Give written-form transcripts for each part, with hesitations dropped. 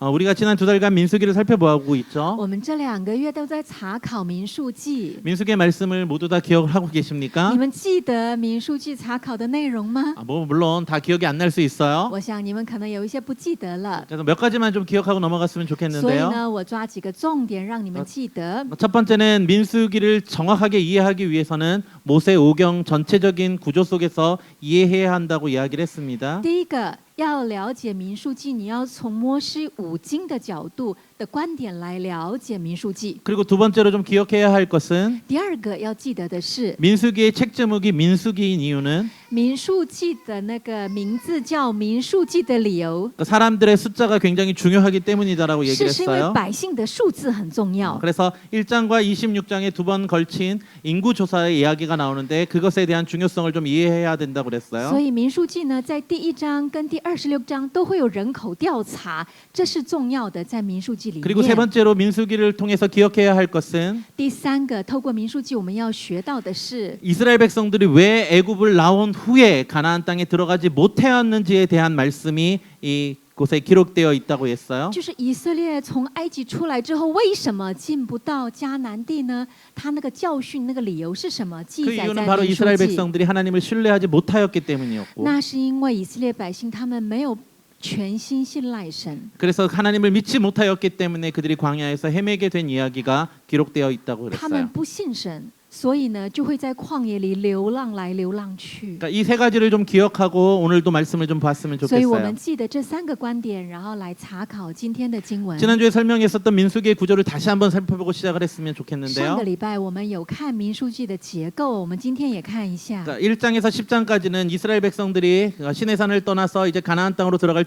우리가 지난 2달간 민수기를 살펴보고 있죠. 我们这2个月都在查考民数记， 민수기의 말씀을 모두 다 기억하고 계십니까? 你们记得民数记查考的内容吗？ 물론 다 기억이 안 날 수 있어요. 我想你们可能有一些不记得了， 그래서 몇 가지만 좀 기억하고 넘어갔으면 所以 좋겠는데요. 呢，我抓几个重点让你们记得。 첫 번째는 민수기를 정확하게 이해하기 위해서는 모세 오경 전체적인 구조 속에서 이해해야 한다고 이야기를 했습니다. 第一个，要了解民数记，你要从摩西5经的角度的观点来了解民数记。 그리고 두 번째로 좀 기억해야 할 것은 第二个要记得的是， 민수기의 책 제목이 민수기인 이유는 民数记的那个名字叫民数记的理由， 사람들의 숫자가 굉장히 중요하기 때문이다라고 얘기를 是因为 했어요. 百姓的数字很重要。 그래서 1장과 26장에 2번 걸친 인구 조사의 이야기가 나오는데 그것에 대한 중요성을 좀 이해해야 된다고 所 그랬어요. 以民数记呢，在第1章跟第26章都会有人口调查，这是重要的，在民数记里 그리고 세 面。 번째로 민수기를 통해서 기억해야 할 것은 第3个，透过民数记，我们要学到的是， 이스라엘 백성들이 왜 애굽을 나온 후에 가나안 땅에 들어가지 못하였는지에 대한 말씀이 이 곳에 기록되어 있다고 했어요. 就是以色列从埃及出来之后，为什么进不到迦南地呢？他那个教训、那个理由是什么？记 그 载 이유는 在 바로 民数 이스라엘 记。 백성들이 하나님을 신뢰하지 못하였기 때문이었고 那是因为以色列百姓他们没有全心信赖神， 그래서 하나님을 믿지 못하였기 때문에 그들이 광야에서 헤매게 된 이야기가 기록되어 있다고 他们 그랬어요. 不信神，所以呢就会在旷野里流浪来流浪去。 그러니까 이 세 가지를 좀 기억하고 오늘도 말씀을 좀 봤으면 所以我们 좋겠어요. 记得这3个观点，然后来查考今天的经文。 지난주에 설명했었던 민수기의 구조를 다시 한번 살펴보고 시작을 했으면 上 좋겠는데요. 个礼拜我们有看民数记的结构，我们今天也看一下。 그러니까 1장에서 10장까지는 이스라엘 백성들이 시내산을 떠나서 이제 가나안 땅으로 들어갈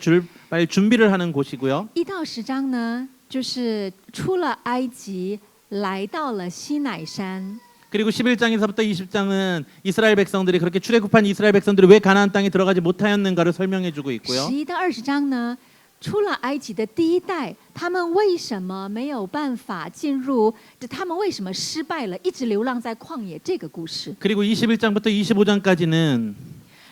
준비를 하는 곳이고요. 1到10章呢，就是出了埃及，来到了西乃山。 그리고 11장에서부터 20장은 이스라엘 백성들이 그렇게 출애굽한 이스라엘 백성들이 왜 가나안 땅에 들어가지 못하였는가를 설명해주고 있고요. 11到20章呢，出了埃及的第一代，他们为什么没有办法进入？他们为什么失败了，一直流浪在旷野？这个故事。 그리고 21장부터 25장까지는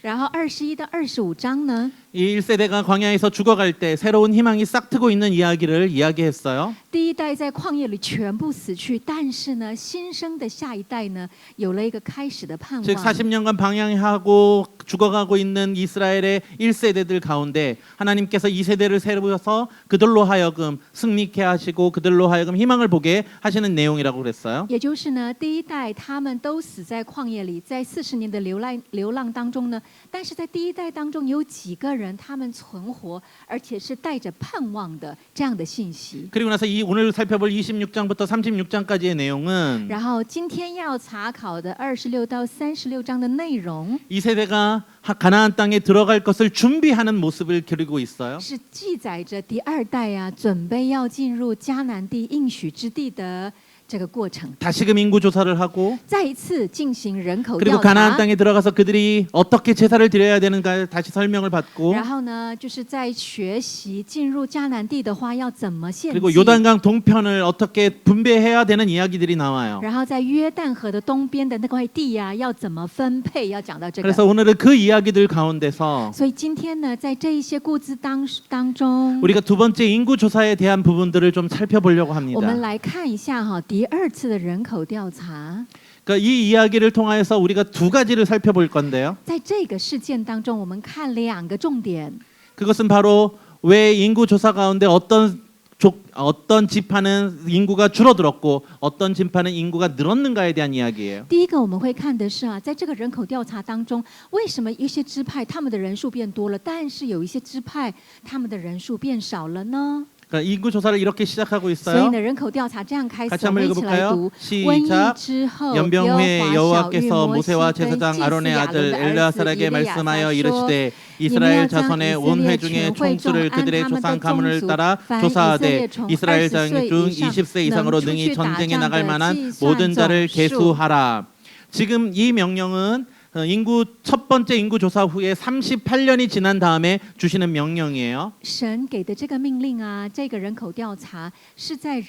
然后21到25章呢， 이 1세대가 광야에서 죽어갈 때 새로운 희망이 싹 트고 있는 이야기를 이야기했어요. 第一代在旷野里全部死去，但是呢，新生的下一代呢，有了一个开始的盼 즉 望。 40년간 방향하고 죽어가고 있는 이스라엘의 1세대들 가운데 하나님께서 2세대를 세우셔서 그들로 하여금 승리케 하시고 그들로 하여금 희망을 보게 하시는 내용이라고 그랬어요. 也就是呢，第一代他们都死在旷野里，在40年的流浪当中呢，但是在第一代当中有几个人他们存活，而且是带着盼望的这样的信息。 그리고 나서 오늘 살펴볼 26장부터 36장까지의 내용은 然后今天要查考的26到36章的内容， 2세대가 가나안 땅에 들어갈 것을 준비하는 모습을 그리고 있어요. 是记载着第二代啊，准备要进入迦南地应许之地的这个过程。 다시금 인구 조사를 하고 再一次进行人口 그리고 调 가나안 查， 땅에 들어가서 그들이 어떻게 제사를 드려야 되는가 다시 설명을 받고 然后呢，就是在学习进入迦南地的话要怎么献 그리고 祭。 요단강 동편을 어떻게 분배해야 되는 이야기들이 나와요. 然后在约旦河的东边的那块地呀、要怎么分配？要讲到这 그래서 个。 오늘은 그 이야기들 가운데서 所以今天呢，在这一些故事当中， 우리가 두 번째 인구 조사에 대한 부분들을 좀 살펴보려고 我们 합니다. 来看一下哈，第二次的人口调查。 그러니까 이 이야기를 통해서 우리가 두 가지를 살펴볼 건데요. 在这个事件当中，我们看2个重点。 그것은 바로 왜 인구 조사 가운데 어떤 지파는 인구가 줄어들었고 어떤 지파는 인구가 늘었는가에 대한 이야기예요. 第一个我们会看的是啊，在这个人口调查当中，为什么一些支派他们的人数变多了，但是有一些支派他们的人数变少了呢？ 그러니까 인구 조사를 이렇게 시작하고 所以 있어요. 呢，人口调查这样开始， 같이 我们 한번 一起来 읽어볼까요? 读。瘟疫 시작. 之后， 연병후에 耶和华晓谕 여호와께서 摩西 모세와 跟祭司 제사장 亚 아론의 伦 아들 的儿子 엘르아살에게 以利亚撒 말씀하여 说 이르시되 你们 이스라엘 要将 자손의 以 온 色列 회중의 全会众 총수를 按 그들의 他们的 조상 宗 가문을 族 따라 凡以色 조사하되 列从 이스라엘 20 장 岁 중 以上 20세 能 이상으로 出 능히 去打 전쟁에 仗 나갈 的 만한 计算 모든 总 자를 数。 계수하라. 지금 이 명령은 인구 첫 번째 인구 조사 후에 38년이 지난 다음에 주시는 명령이에요. 神给的这个命令啊，这个人口调查是在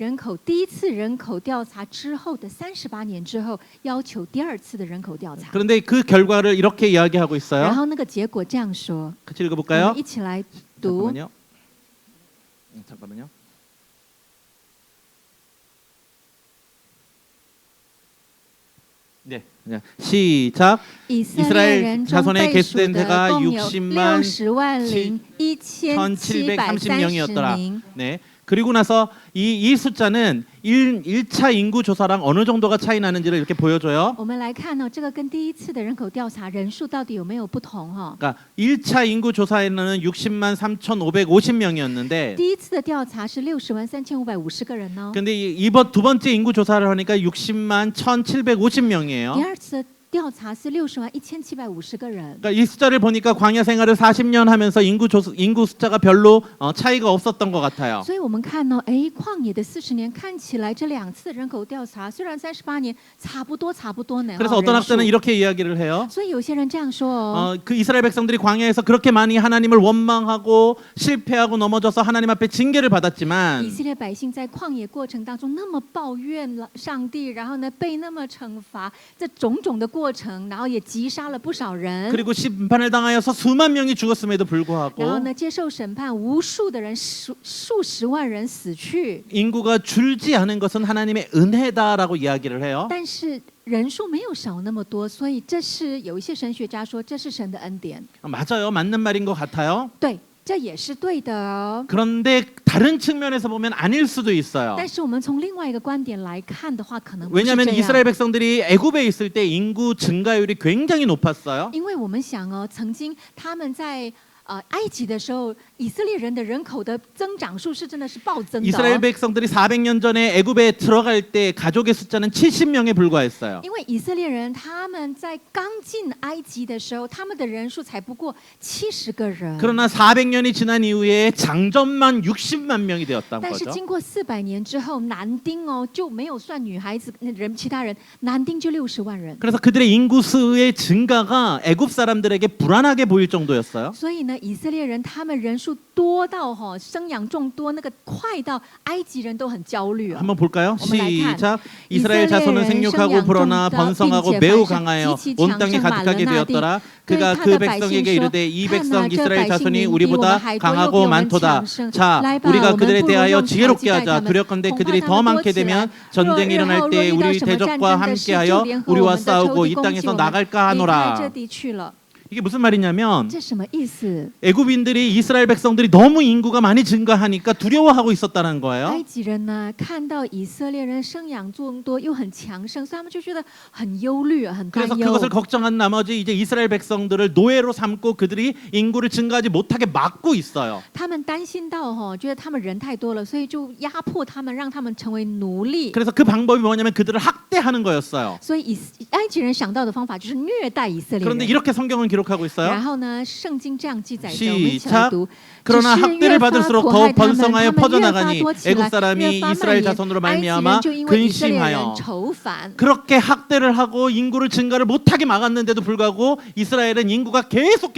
第一次人口调查之后的38年之后，要求第二次的人口调查。 그런데 그 결과를 이렇게 이야기하고 然 있어요. 后那个结果这样说， 같이 我 읽어볼까요? 们一起来读。 잠깐만요. 잠깐만요. 네, 네. 시작. 以色列人中 자손의 被 개수된 数的 자가 共有 60만 60,010,730 名。 네. 그리고 나서 이 숫자는 1차 인구 조사랑 어느 정도가 차이 나는지를 이렇게 보여줘요. 我们来看呢、这个跟第一次的人口调查人数到底有没有不同哈、 그러니까 1차 인구 조사에는 60만 3,550명이었는데 第一次的调查是60.3550个人呢， 근데 이번 두 번째 인구 조사를 하니까 60만 1,750명이에요. 第二次的调查是60.1750个人。 그러니까 이 숫자를 보니까 광야 생활을 40년 하면서 인구 숫자가 별로 차이가 없었던 것 같아요. 所以我们看呢，哎，旷野的40年看起来这两次人口调查虽然38年差不多呢， 그래서 어떤 人数 학자는 이렇게 이야기를 해요. 所以有些人这样说哦， 그 이스라엘 백성들이 광야에서 그렇게 많이 하나님을 원망하고 실패하고 넘어져서 하나님 앞에 징계를 以 받았지만 色列百姓在旷野过程当中那么抱怨了上帝，然后呢被那么惩罚，这种种的过程，然后也击杀了不少人， 그리고 심판을 당하여서 수만 명이 죽었음에도 然后 불구하고 呢接受审判，无数的人数十万人死去， 인구가 줄지 않은 것은 하나님의 은혜다라고 이야기를 해요. 但是人数没有少那么多，所以这是有一些神学家说这是神的恩典。 맞아요. 맞는 말인 것 같아요. 对，这也是对的哦。 그런데 다른 측면에서 보면 아닐 수도 있어요. 但是我们从另外一个观点来看的话，可能不是 왜냐하면 这 이스라엘 样。 백성들이 애굽에 있을 때 인구 증가율이 굉장히 높았어요. 因为我们想哦，曾经他们在埃及的时候，以色列人的人口的增长数是真的是暴增的、 이스라엘 哦。 백성들이 400년 전에 애굽에 들어갈 때 가족의 숫자는 70명에 불과했어요. 因为以色列人他们在刚进埃及的时候，他们的人数才不过70个人。 그러나 400년이 지난 이후에 장전만 60만 명이 되었다는 但是 거죠. 经过400年之后，男丁哦就没有算女孩子人，其他人男丁就60万人。 그래서 그들의 인구 수의 증가가 애굽 사람들에게 불안하게 보일 정도였어요. 所以呢，以色列人他们人数多到生养众多，那个快到埃及人都很焦虑啊。 한번 볼까요? 어머나, 시작. 이스라엘 자손은 생육하고 불어나 번성하고 매우 강하여 온 땅에 가득하게 되었더라. 그가 그 백성에게 이르되 이 백성 이스라엘 자손이 우리보다 강하고 많도다. 자, 우리가 그들에 대하여 지혜롭게 하자. 두렵건대 그들이 더 많게 되면 전쟁이 일어날 때 우리 대적과 함께하여 우리와 싸우고 이 땅에서 나갈까 하노라. 这地去了， 이게 무슨 말이냐면 这什么意思？ 애굽인들이 이스라엘 백성들이 너무 인구가 많이 증가하니까 두려워하고 있었다는 埃 거예요. 及人呢，看到以色列人生养众多又很强盛，所以他们就觉得很忧虑、很担 그래서 忧。 그것을 걱정한 나머지 이제 이스라엘 백성들을 노예로 삼고 그들이 인구를 증가하지 못하게 막고 있어요. 他们担心到觉得他们人太多了，所以就压迫他们，让他们成为奴隶。 그래서 그 방법이 뭐냐면 그들을 학대하는 거였어요. 所以埃及人想到的方法就是虐待以色列 그런데 人。 이렇게 성경은 기록하고 然 있어요. 后呢，圣经这样记载着，我们一起来 시작. 读。 그러나 只是 학대를 越发 받을수록 迫 더욱 害他们， 번성하여 他们越发 퍼져나가니 多起 애굽 来， 사람이 越发 이스라엘 蔓延。 자손으로 埃及人 말미암아 就因为以色列人 근심하여 愁烦， 그렇게 학대를 하고 인구를 증가를 못하게 막았는데도 불구하고 이스라엘은 인구가 계속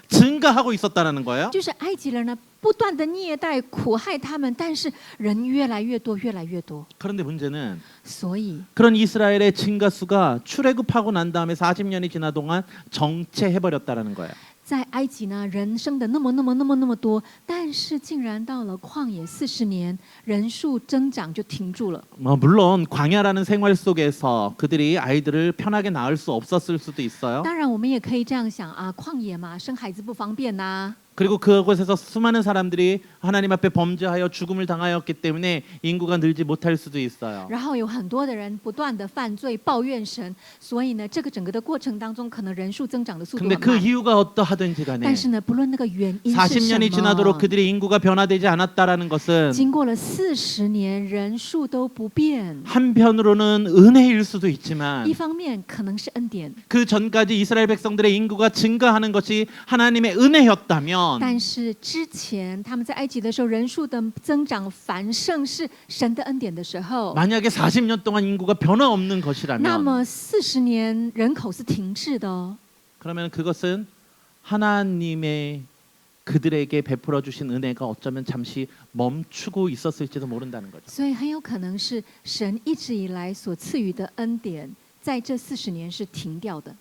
증가하고 있었다는 거예요. 就是埃及人呢不断的虐待苦害他们，但是人越来越多，越来越多。 그런데 문제는 所以 그런 이스라엘의 증가수가 출애굽하고 난 다음에 40년이 지나 동안 정체해버렸다는 거예요. 在埃及呢，人生的那么多，但是竟然到了旷野40年，人数增长就停住了。 물론 광야라는 생활 속에서 그들이 아이들을 편하게 낳을 수 없었을 수도 있어요. 当然，我们也可以这样想啊，旷野嘛，生孩子不方便呐、 그리고 그곳에서 수많은 사람들이 하나님 앞에 범죄하여 죽음을 당하였기 때문에 인구가 늘지 못할 수도 있어요. 然后有很多的人不断的犯罪抱怨神，所以呢，这个整个的过程当中，可能人数增长的速度 근데 很 그 慢。 이유가 어떠하든지 간에 但是呢，不论那个原因是 40년이 什 지나도록 么， 그들의 인구가 변화되지 않았다라는 것은 经过了40年，人数都不变。 한편으로는 은혜일 수도 있지만 一方面可能是恩典， 그 전까지 이스라엘 백성들의 인구가 증가하는 것이 하나님의 은혜였다면 但是之前他们在埃及的时候，人数的增长繁盛是神的恩典的时候， 만약에 40년 동안 인구가 변화 없는 那 것이라면 么40年人口是停滞的哦。 그러면 그것은 하나님의 그들에게 베풀어 주신 은혜가 어쩌면 잠시 멈추고 있었을지도 모른다는 거죠. 所以很有可能是神一直以来所赐予的恩典，在这40年是停掉的。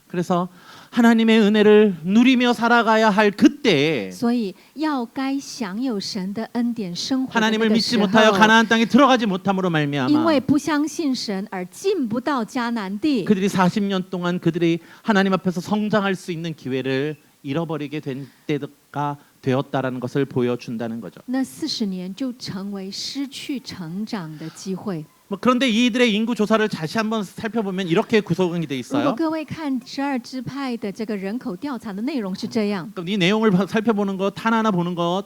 그래서 하나님의 은혜를 누리며 살아가야 할 그때에 所以要该享有神的恩典生活的那 하나님을 个 믿지 时 못하여 候， 가나안 땅에 들어가지 못함으로 因 말미암아 为不相信神而进不到迦南地， 그들이 40년 동안 그들이 하나님 앞에서 성장할 수 있는 기회를 잃어버리게 된 때가 되었다라는 것을 보여준다는 거죠. 那40年就成为失去成长的机会。 뭐 그런데 이들의 인구 조사를 다시 한번 살펴보면 이렇게 구성이 돼 如果 있어요. 各位看12支派的这个人口调查的内容是这样， 그럼 이 내용을 살펴보는 것 하나하나 보는 것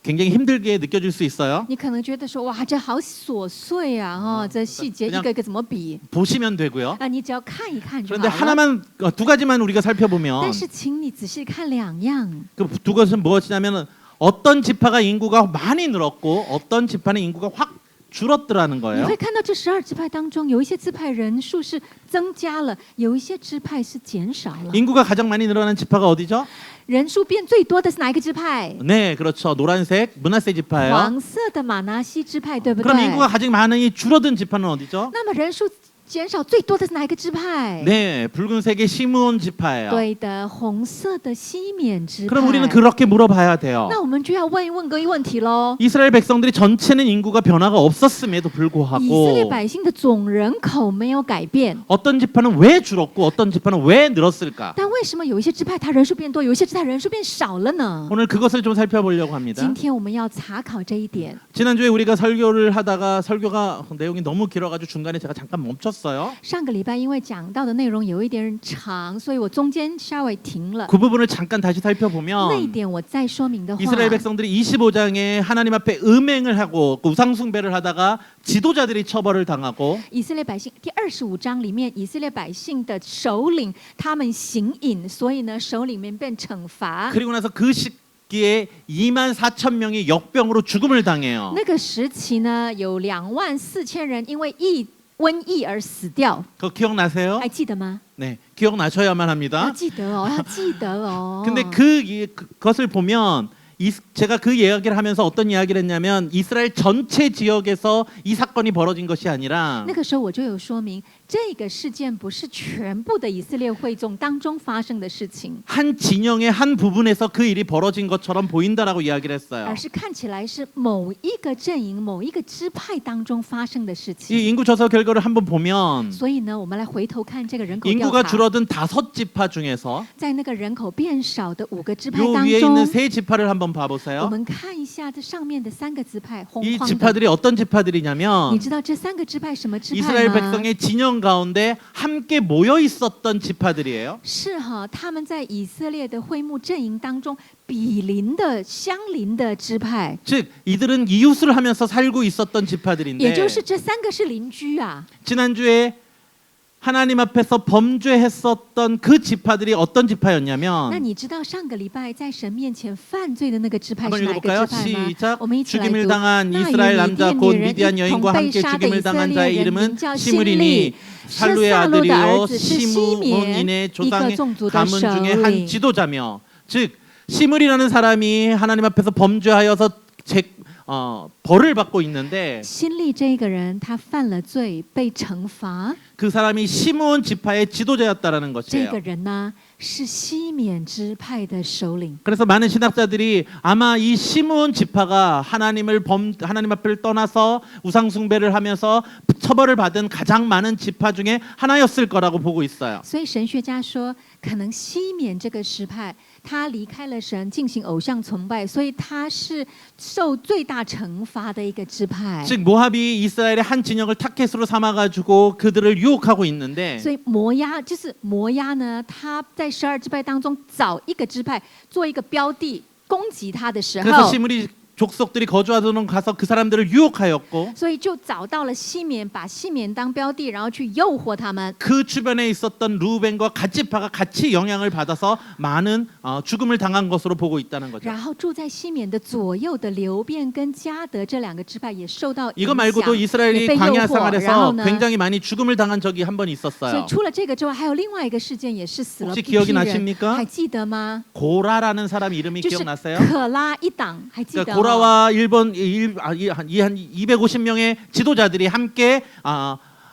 굉장히 힘들게 느껴질 수 있어요. 你可能觉得说哇，这好琐碎啊，哦，这细节一个一个怎么比？ 보시면 되고요. 啊，你只要看一看就好 그런데 了。 하나만 두 가지만 우리가 但 살펴보면 是，请你仔细看两样， 그 두 것은 무엇이냐면 어떤 지파가 인구가 많이 늘었고 어떤 지파는 인구가 확 줄었더라는 你 거예요. 会看到这12支派当中，有一些支派人数是增加了，有一些支派是减少了。 인구가 가장 많이 늘어난 지파가 어디죠? 人数变最多的是哪一个支派？ 네, 그렇죠. 노란색 문하세 지파예요. 黄色的马拿西支派，对不 그럼 对？ 인구가 가장 많이 줄어든 지파는 어디죠? 那么人数减少最多的是哪一个支派？ 네, 붉은색의 시므온 지파예요. 对的，红色的西缅支派。 그럼 우리는 그렇게 물어봐야 돼요. 那我们就要问个问题喽。 이스라엘 백성들이 전체는 인구가 변화가 없었음에도 以色列 불구하고 百姓的总人口没有改变， 어떤 지파는 왜 줄었고 어떤 지파는 왜 늘었을까? 但为什么有一些支派它人数变多，有一些支派人数变少了呢？ 오늘 그것을 좀 살펴보려고 합니다. 今天我们要查考这一点。 지난주에 우리가 설교를 하다가 설교가 내용이 너무 길어가지고 중간에 제가 잠깐 멈췄어요. 上个礼拜因为讲到的内容有一点长，所以我中间稍微停了。 그 부분을 잠깐 다시 那一 살펴보면 点我再说明的话， 이스라엘 백성들이 25장에 하나님 앞에 음행을 하고 우상 숭배를 하다가 지도자들이 처벌을 당하고 以色列百姓第25章里面，以色列百姓的首领他们行淫，所以呢，首领们被惩罚。 그리고 나서 그 시기에 2만 4천 명이 역병으로 죽음을 당해요. 那个时期呢，有24000人因为瘟疫而死掉， 그거 기억나세요? 还记得吗？ 네, 기억나셔야만 要 합니다. 记得哦，要记得哦。 근데 그것을 보면 제가 그 이야기를 하면서 어떤 이야기를 했냐면 이스라엘 전체 지역에서 이 사건이 벌어진 것이 아니라 那个时候我就有说明，这个事件不是全部的以色列会众当中发生的事情， 한 진영의 한 부분에서 그 일이 벌어진 것처럼 보인다라고 이야기를 했어요. 而是看起来是某一个阵营、某一个支派当中发生的事情。 이 인구 조사 결과를 한번 보면 所以呢，我们来回头看这个人口调 인구가 查， 줄어든 5지파 중에서 在那个人口变少的5个支派 요 当 위에 中 있는 ， 3지파를 한번 我 봐보세요. 们看一下这上面的3个支派，红 이 框的。 지파들이 어떤 你 지파들이냐면 知道这3个支派什么支派 이스라엘 吗？ 백성의 진영 가운데 함께 모여 있었던 지파들이에요. 是哈，他们在以色列的会幕阵营当中比邻的相邻的支派， 즉 이들은 이웃을 하면서 살고 있었던 也 지파들인데 就是这3个是邻居啊。 지난주에 하나님 앞에서 범죄했었던 그 지파들이 어떤 那 지파였냐면 你知道上个礼拜在神面前犯罪的那个支派 한번 是哪个 읽어볼까요? 支派吗？ 시작. 我们一起来 죽임을 读。 당한 那与 이스라엘 米 남자 甸 곧 女人 미디안 一同 여인과 被 함께 杀的以 죽임을 色 당한 列 자의 人， 이름은 名叫希 시므리니 利，是 살루의 撒路的 아들이요 儿子，是西缅， 시므온인의 一个 조상의 种族的 가문 首 중에 한 领。 지도자며 즉 시므리라는 사람이 하나님 앞에서 범죄하여서 벌을 받고 있는데 新利这个人，他犯了罪，被惩罚。 그 사람이 시므온 지파의 지도자였다라는 这 것이에요. 个人呢，是西缅支派的首领。 그래서 많은 신학자들이 아마 이 시므온 지파가 하나님 앞을 떠나서 우상 숭배를 하면서 처벌을 받은 가장 많은 지파 중에 하나였을 거라고 보고 있어요. 所以神学家说，可能西缅这个支派，他离开了神，进行偶像崇拜，所以他是受最大惩罚的一个支派。 즉 모압이 이스라엘의 한 진영을 타켓으로 삼아가지고 그들을 유혹하고 있는데 所以摩押呢，他在12支派当中找一个支派做一个标的攻击他的时 그래서 候， 시므리 족속들이 거주하도록 가서 그 사람들을 유혹하였고 所以就找到了西缅，把西缅当标的，然后去诱惑他们。 그 주변에 있었던 루벤과 갓지파가 같이 영향을 받아서 많은 죽음을 당한 것으로 보고 있다는 거죠. 然后住在西缅的左右的流便跟加德这2个支派也受到影 이거 말고도 响， 이스라엘이 也被诱 광야 惑。然后 생활에서 呢， 굉장히 많이 죽음을 당한 적이 한 번 所以 있었어요. 除了这个之外，还有另外一个事件，也是死了 혹시 一批 기억이 人， 나십니까? 还记得吗？ 고라라는 사람 이름이 就是 기억나세요? 可拉一党，还记得 그러니까 哦？ 고라와 한 250명의 지도자들이 함께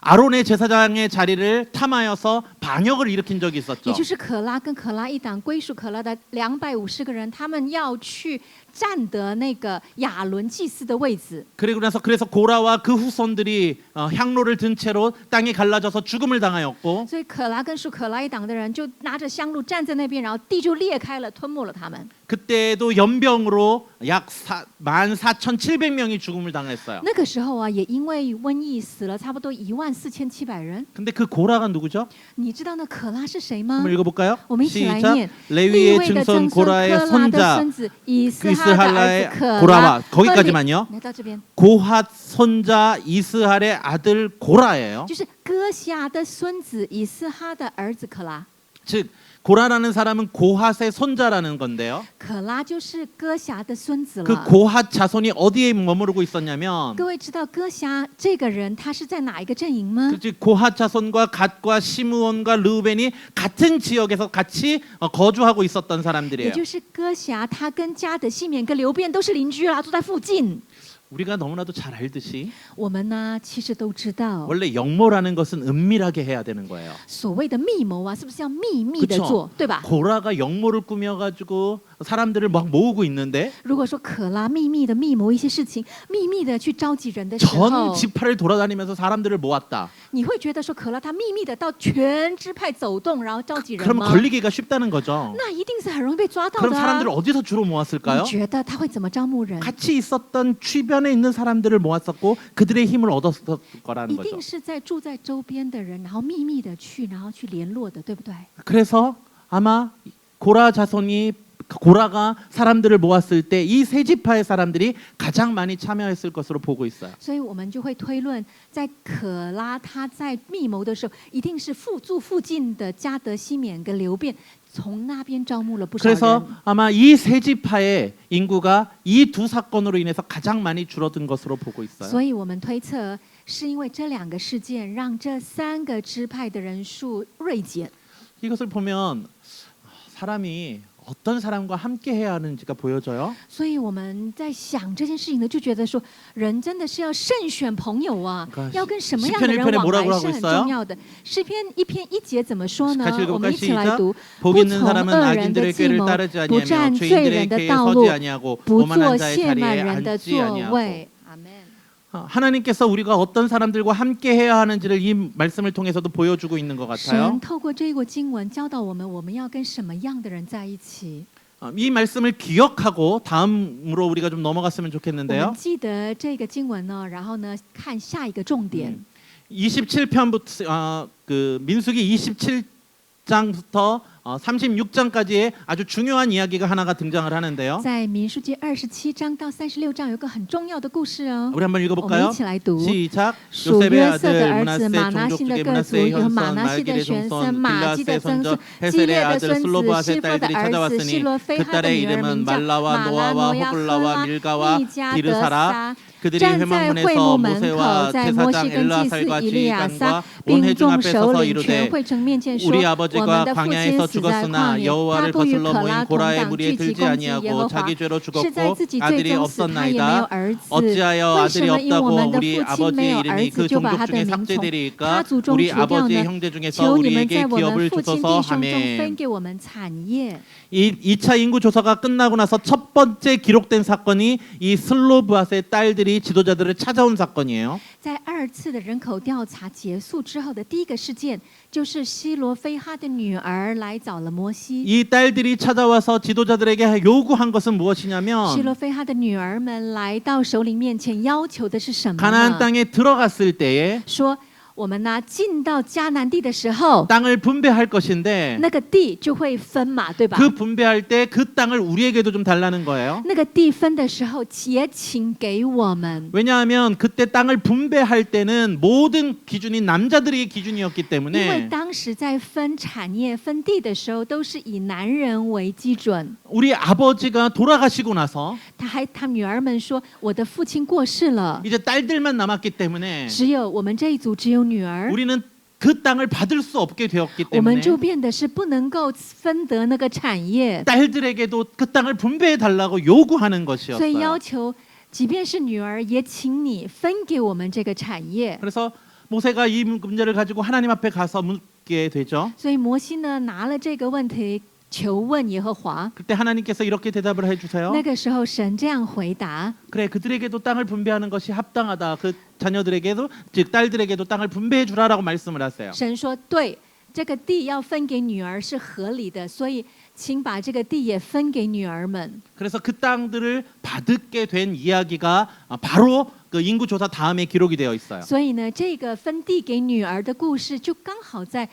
아론의 제사장의 자리를 탐하여서 반역을 일으킨 적이 也 있었죠. 就是可拉跟可拉一党归属可拉的250个人，他们要去占得那个亚伦祭司的位子。 그리고 나서 그래서 고라와 그 후손들이 향로를 든 채로 땅이 갈라져서 죽음을 당하였고 所以可拉跟属可拉一党的人就拿着香炉站在那边，然后地就裂开了，吞没了他们。 그때도 연병으로 약 14,700명이 죽음을 당했어요. 那个时候啊，也因为瘟疫死了差不多14700人。 근데 그 고라가 누구죠? 你知道那可拉是谁吗？ 한번 읽어볼까요? 我们一起来 시작. 念。 레위의 利未的 증손 曾孙 고라의 科拉的 손자 孙子以斯哈的儿 이스할라의 子可拉 고라와 和利 거기까지만요. 来到这边， 고핫 손자 이스할의 아들 고라예요. 就是歌辖的孙子以斯哈的儿子可拉。 즉 고라라는 사람은 고핫의 손자라는 건데요. 可拉就是歌辖的孙子 그 了。 고핫 자손이 어디에 머무르고 있었냐면 各位知道歌辖这个人他是在哪一个阵营吗？ 즉 고핫 자손과 갓과 시므온과 르우벤이 같은 지역에서 같이 거주하고 있었던 也 사람들이에요. 就是歌辖，他跟加德、西缅跟流便都是邻居啦，住在附近。 우리가 너무나도 잘 알듯이 我们呢，其实都知道， 원래 역모라는 것은 은밀하게 해야 되는 거예요. 所谓的密谋啊，是不是要秘密的 그쵸 做，对吧？ 고라가 역모를 꾸며가지고 사람들을 막 모으고 있는데 如果说可拉秘密的密谋一些事情，秘密的去召集人的时 전 候， 지파를 돌아다니면서 사람들을 모았다. 你会觉得说可拉他秘密的到全支派走动，然后召集人 그러면 吗？ 걸리기가 쉽다는 거죠. 那一定是很容易被抓到 그럼 的啊 사람들을 ！ 어디서 주로 모았을까요? 你觉得他会怎么招募人？ 같이 있었던 주변에 있는 사람들을 모았었고 그들의 힘을 얻었을 거라는 一 거죠. 定是在住在周边的人，然后秘密的去，然后去联络的，对不对？ 그래서 아마 고라 자손이 고라가 사람들을 모았을 때 이 세 지파의 사람들이 가장 많이 참여했을 것으로 보고 있어요. 所以我们就会推论，在可拉他在密谋的时候，一定是住附近的加德、西缅跟流便，从那边招募了不少 그래서 人。 아마 이 세 지파의 인구가 이 두 사건으로 인해서 가장 많이 줄어든 것으로 보고 있어요. 所以我们推测，是因为这2个事件让这3个支派的人数锐减。 이것을 보면 사람이 어떤 사람과 함께 해야 하는지가 보여져요. 所以我们在想这件事情呢，就觉得说，人真的是要慎选朋友啊， 그러니까 要跟什么样的人 시편 1편에 往 뭐라고 来 하고 是很 있어요? 重要的。诗篇1篇1节怎么说呢 같이 ？我 읽어볼까요? 们一起来 시작. 读： 복 不 있는 从 사람은 恶人的 악인들의 计 꾀를 谋， 따르지 不 아니하며 占罪 죄인들의 人的 계에 道 서지 路， 아니하고 不 오만한 做 자의 亵慢 자리에 人的 앉지 座 아니하고. 位。阿门。 하나님께서 우리가 어떤 사람들과 함께 해야 하는지를 이 말씀을 통해서도 보여주고 있는 것 같아요. 神透过这个经文教导我们，我们要跟什么样的人在一起？ 이 말씀을 기억하고 다음으로 우리가 좀 넘어갔으면 我 좋겠는데요. 们记得这个经文呢，然后呢，看下一个重点。 27편부터 그 민수기 27장부터 36장까지의 아주 중요한 이야기가 하나가 등장을 하는데요. 在民数记27章到36章有个很重要的故事哦， 우리 한번 我们 읽어볼까요? 一起来读。 시작. 属 요셉의 约瑟的 아들 儿子 므낫세 马拿 종족 西的 중에 各族 므낫세의 有马 현손 拿西的 말기의 玄 종손 孙马基的 빌라스의 曾 손자 孙基 헤셀의 列的 아들 孙子 슬로바스의 示弗的 딸들이 儿子希 찾아왔으니 罗非 그 哈的 딸의 女儿 이름은 名叫 말라와 马拉 노아와 挪亚赫 호글라와 拉 밀가와 密加德 디르사라 撒。 그들이 站在会 회막문에서 幕门口， 모세와 在摩西 제사장 跟祭司 엘라살과 以利亚撒 지휘관과 온 并 회중 众 앞에 首 서서 领全 이르되 会城面前说： 우리 我们 아버지가 的父亲 광야에서 死在旷 죽었으나 野，他 여호와를 不与 거슬러 可 모인 拉同 고라의 党 무리에 聚集 들지 攻击耶 아니하고 和华， 자기 죄로 是在 죽었고 自己罪 아들이 中死，他也没有 없었나이다. 儿子。 어찌하여 为 아들이 什么因我 없다고 们的 우리 父亲没 아버지의 有儿 이름이 子， 그 就把他 종족 的 중에 名从 삭제되리까 他族中 우리 除掉 아버지의 呢？ 형제 중에서 求你们 우리에게 在我们 기업을 父亲 주소서 弟兄中分 하매. 给我们产业。 이 2차 인구 조사가 끝나고 나서 첫 번째 기록된 사건이 이 슬로브앗의 딸들이 지도자들을 찾아온 사건이에요. 在2次的人口调查结束之后的第一个事件，就是希罗非哈的女儿来找了摩西。 이 딸들이 찾아와서 지도자들에게 요구한 것은 希 무엇이냐면 罗非哈的女儿们来到首领面前，要求的是什么 가나안 呢？ 땅에 들어갔을 때에 说我们呢进到迦南地的时候， 땅을 분배할 것인데 那个地就会分嘛，对吧？ 그 분배할 때 그 땅을 우리에게도 좀 달라는 거예요. 那个地分的时候，也请给我们。 왜냐하면 그때 땅을 분배할 때는 모든 기준이 남자들의 기준이었기 因为 때문에 当时在分产业、分地的时候，都是以男人为基准。 우리 아버지가 돌아가시고 나서 他女儿们说：“我的父亲过世了， 이제 딸들만 남았기 때문에 只有我们这一组只有女儿， 우리는 그 땅을 받을 수 없게 되었기 我们 때문에 就变得是不能够分得那个产业， 딸들에게도 그 땅을 분배해 달라고 요구하는 所以要 것이었어요. 求，即便是女儿，也请你分给我们这个产业。” 그래서 모세가 이 문제를 가지고 하나님 앞에 가서 묻게 되죠. 所以摩西呢拿了这个问题求问耶和华。 그때 하나님께서 이렇게 대답을 해주세요. 那个时候神这样回答： 그래 그들에게도 땅을 분배하는 것이 합당하다. 그 자녀들에게도 즉 딸들에게도 땅을 분배해 주라라고 말씀을 하세요. 神说对，这个地要分给女儿是合理的，所以请把这个地也分给女儿们。 그래서 그 땅들을 받게 된 이야기가 바로 그 인구 조사 다음에 기록이 되어 있어요. 所以呢，这个分地给女儿的故事，就刚好在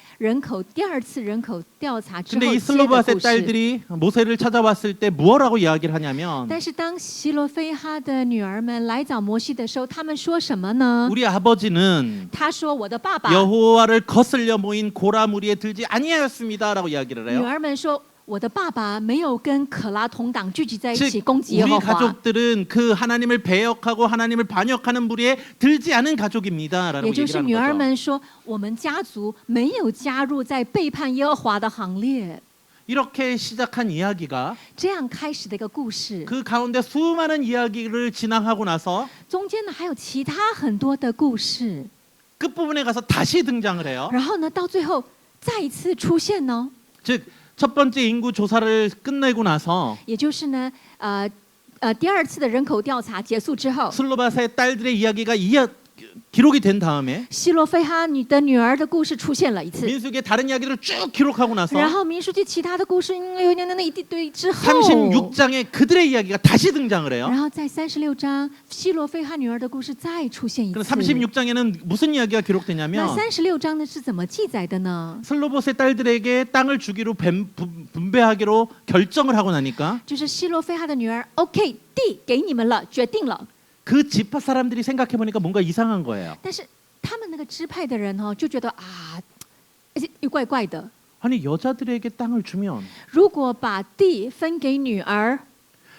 第二次人口调查之 근데 后 이 接的 슬로바스의 故事。 딸들이 모세를 찾아왔을 때 뭐라고 이야기를 하냐면 但是当希罗非哈的女儿们来找摩西的时候，他们说什么呢？ 우리 아버지는 他说：“我的爸爸。” 여호와를 거슬려 모인 고라 무리에 들지 아니하였습니다라고 이야기를 女 해요. 儿们说：“我的爸爸没有跟可拉同党聚集在一 즉 起攻击耶 우리 和华。” 가족들은 그 하나님을 배역하고 하나님을 반역하는 무리에 들지 않은 가족입니다라고 也就 얘기를 是 하는 女儿 거죠. 们说，我们家族没有加入在背叛耶和华的行列。 이렇게 시작한 이야기가 这样开始的一个故事， 그 가운데 수많은 이야기를 진행하고 나서 中间呢还有其他很多的故事， 끝부분에 가서 다시 등장을 해요. 然后呢到最后再一次出现呢， 즉 첫 번째 인구 조사를 끝내고 나서 也就是呢第二次的人口调查结束之后， 슬로바스의 딸들의 이야기가 기록이 된 다음에 希罗非哈的女儿的故事出现了一次， 민수기의 다른 이야기들을 쭉 기록하고 나서 然后民数记其他的故事有那一堆之后， 36장에 그들의 이야기가 다시 등장을 해요. 然后在36章希罗非哈女儿的故事再出现一 그럼 次。 36장에는 무슨 이야기가 那 기록되냐면 36章呢是怎么记载的呢？ 슬로보스의 딸들에게 땅을 주기로 분배하기로 결정을 하고 나니까 就是希罗非哈的女儿 ，OK， 地给你们了，决定了。 그 지파 사람들이 생각해 보니까 뭔가 이상한 거예요. 但是他们那个支派的人就觉得啊，又怪怪的。 아니 여자들에게 땅을 주면 如果把地分给女儿，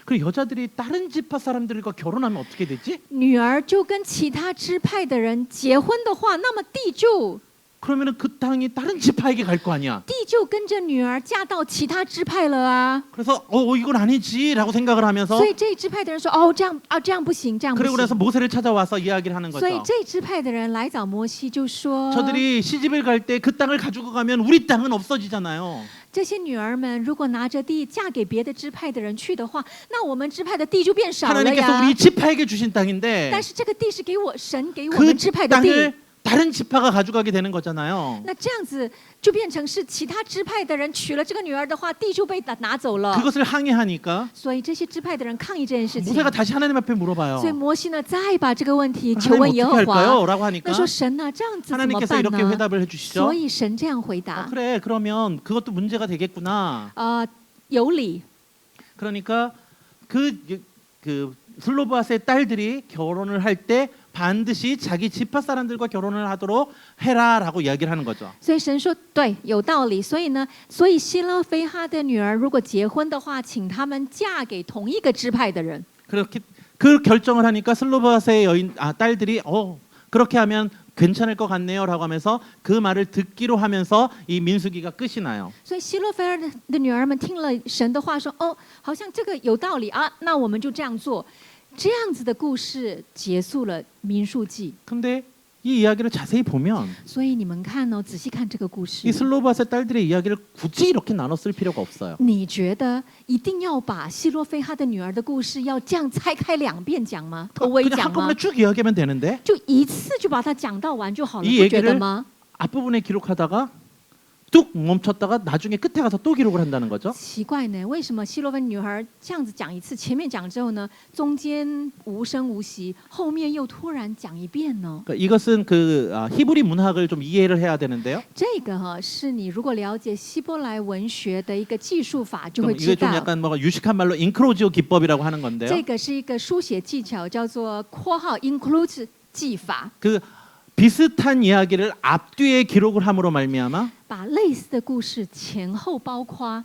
그 여자들이 다른 지파 사람들과 결혼하면 어떻게 되지? 女儿就跟其他支派的人结婚的话，那么地就 그러면은 그 땅이 다른 지파에게 갈 거 아니야. 地就跟着女儿嫁到其他支派了啊。 그래서 이건 아니지라고 생각을 하면서 所以这一支派的人说，这样不行，这样不 그리고 나서 行。 모세를 찾아와서 이야기를 하는 所以 거죠. 这一支派的人来找摩西，就说 저들이 시집을 갈 때 그 땅을 가지고 가면 우리 땅은 없어지잖아요. 这些女儿们如果拿着地嫁给别的支派的人去的话，那我们支派的地就变少了 하나님께서 呀。 우리 지파에게 주신 땅인데 但是这个地是神给我 그 们支派的地， 땅을 다른 지파가 가져가게 되는 거잖아요. 那这样子就变成是其他支派的人娶了这个女儿的话，地就被拿走了。 그것을 항의하니까 所以这些支派的人抗议这件事情。 모세가 다시 하나님 앞에 물어봐요. 所以摩西呢再把这个问题求 하나님 问耶 어떻게 和华。 할까요?라고 하니까 那说神呢，这样子怎么 하나님께서 办 이렇게 呢？ 회답을 해주시죠. 所以神这样回答： 그래 그러면 그것도 문제가 되겠구나. 有理。 그러니까 그 슬로바스의 딸들이 결혼을 할 때 반드시 자기 지파 사람들과 결혼을 하도록 해라라고 이야기를 하는 거죠. 所以神说对，有道理。所以希拉非哈的女儿如果结婚的话，请他们嫁给同一个支派的人。 그렇게 그 결정을 하니까 슬로바스의 딸들이 그렇게 하면 괜찮을 것 같네요라고 하면서 그 말을 듣기로 하면서 이 민수기가 끝이 나요. 所以希洛菲尔的女儿们听了神的话，说：“好像这个有道理啊，那我们就这样做。”这样子的故事结束了民数记。 근데 이 이야기를 자세히 보면 所以你们看仔细看这个故事 이 ， 슬로바스의 딸들의 이야기를 굳이 이렇게 나눠 쓸 필요가 없어요. 你觉得一定要把希洛菲哈的女儿的故事要这样拆开2遍讲吗？头尾 그냥 讲吗 한꺼번에 ？쭉 이야기하면 되는데 就一次就把它讲到完就好了， 이 不觉得 얘기를 吗？ 앞부분에 기록하다가 뚝 멈췄다가 나중에 끝에 가서 또 기록을 한다는 거죠. 奇怪呢，为什么希洛菲女孩这样子讲一次，前面讲之后呢，中间无声无息，后面又突然讲一遍呢？ 그러니까 이것은 히브리 문학을 좀 이해를 해야 되는데요. 这个是你如果了解希伯来文学的一个技术法，就会 좀 知 이게 좀 道， 약간 유식한 말로 인크로지오 기법이라고 하는 这 건데요. 个是一个书写技巧，叫做括号 include 技法， 그 비슷한 이야기를 앞뒤에 기록을 함으로 말미암아 把类似的故事前后包括，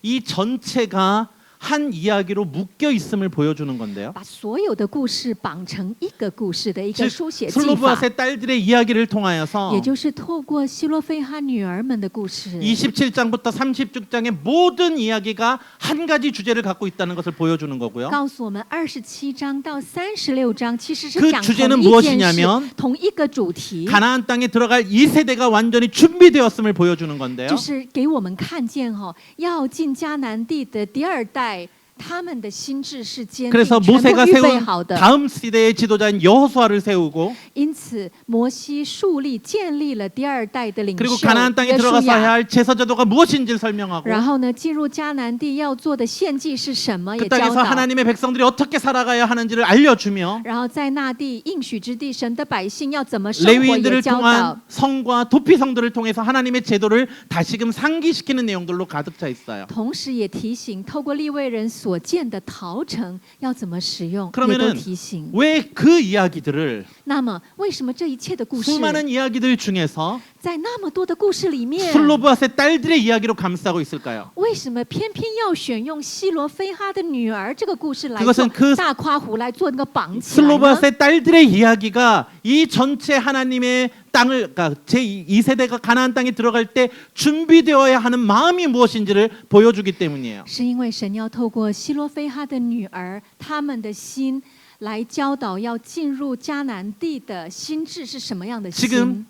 이 전체가 한 이야기로 묶여 있음을 보여주는 건데요. 把所有的故事绑成一个故事的一个 즉 书写技法， 슬로브앗의 딸들의 이야기를 통하여서 也就是透过希罗非哈女儿们的故事。 27장부터 36장의 모든 이야기가 한 가지 주제를 갖고 있다는 것을 보여주는 거고요. 告诉我们27章到36章其实是 그 讲 주제는 同一件 무엇이냐면 事，同一个主题， 가나안 땅에 들어갈 2세대가 완전히 준비되었음을 보여주는 건데요. 就是给我们看见要进迦南地的第二代，他们的心智是坚定， 그래서 全部 모세가 预备 세운 好的。 다음 시대의 지도자인 여호수아를 세우고 因此，摩西树立建立了第二代的领 그리고 袖 가나안 땅에 约书 들어가서 해야 亚。 할 제사제도가 무엇인지를 설명하고 然后呢，进入迦南地要做的献祭是什么， 그 也教 땅에서 导。 하나님의 백성들이 어떻게 살아가야 하는지를 알려주며 然后在那地应许之地，神的百姓要怎么生活，也 레위인들을 教导。 통한 성과 도피성들을 통해서 하나님의 제도를 다시금 상기시키는 내용들로 가득 차 있어요. 同时也提醒，透过利未人所建的陶城要怎么使用，也 그러면은 都提醒。 왜 그 이야기들을 那么，为什么这一切的故事， 수많은 이야기들 중에서 在那么多的故事里面， 슬로브앗의 딸들의 이야기로 감싸고 있을까요? 为什么偏偏要选用希罗非哈的女儿这个故事来 그것은 做 그 大夸湖来做那个绑起来呢？ 슬로브앗의 딸들의 이야기가 이 전체 하나님의 땅을 그러니까 제2세대가 가나안 땅에 들어갈 때 준비되어야 하는 마음이 무엇인지를 보여주기 때문이에요. 是因为神要透过希罗非哈的女儿，他们的心来教导要进入迦南地的心智是什么样的 지금 心。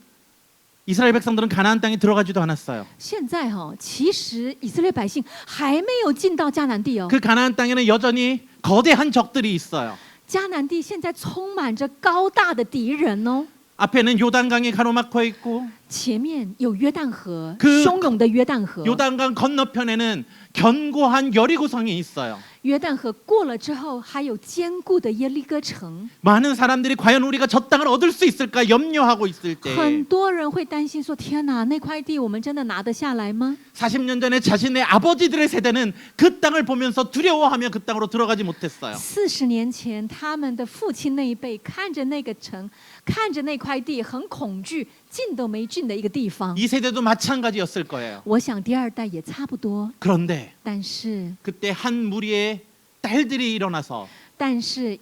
이스라엘 백성들은 가나안 땅에 들어가지도 않았어요. 现在其实以色列百姓还没有进到迦南地哦。 그 가나안 땅에는 여전히 거대한 적들이 있어요. 迦南地现在充满着高大的敌人哦， 앞에는 요단강이 가로막혀 있고 前面有约旦河， 그 汹涌的约旦河。 요단강 건너편에는 견고한 여리고성이 있어요. 约旦河过了之后，还有坚固的耶利哥城。 많은 사람들이 과연 우리가 저 땅을 얻을 수 있을까 염려하고 있을 때 很多人会担心说：“天哪，那块地我们真的拿得下来吗？” 40년 전에 자신의 아버지들의 세대는 그 땅을 보면서 두려워하며 그 땅으로 들어가지 못했어요. 40年前，他们的父亲那一辈看着那个城，看着那块地，很恐惧，进都没进的一个地方。 이 세대도 마찬가지였을 거예요. 我想第二代也差不多， 그런데 但是 그때 한 무리의 딸들이 일어나서